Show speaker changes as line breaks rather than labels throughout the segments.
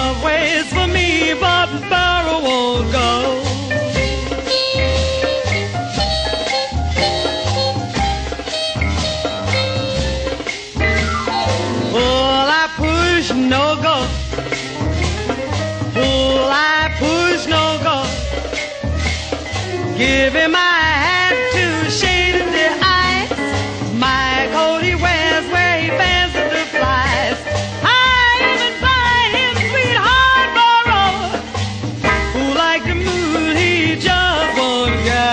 love waits for me, but burro won't go. Pull, I push, no go. Pull, I push, no go. Give him my hat to shade the ice. My coat he wears where he fancies to flies. I even buy him sweetheart burro, who like the moon, he just won't go.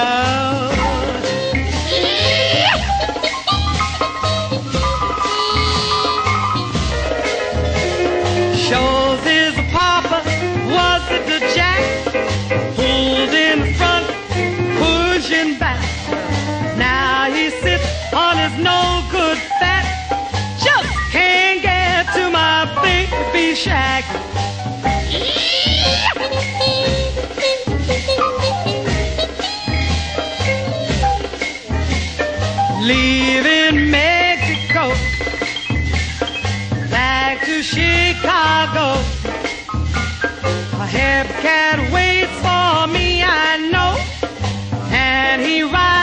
Shows his papa, was it the jack? Pulled in front, pushing back. Now he sits on his no good fat. Just can't get to my baby shack. Leaving Mexico, back to Chicago. A Hepcat waits for me, I know, and he rides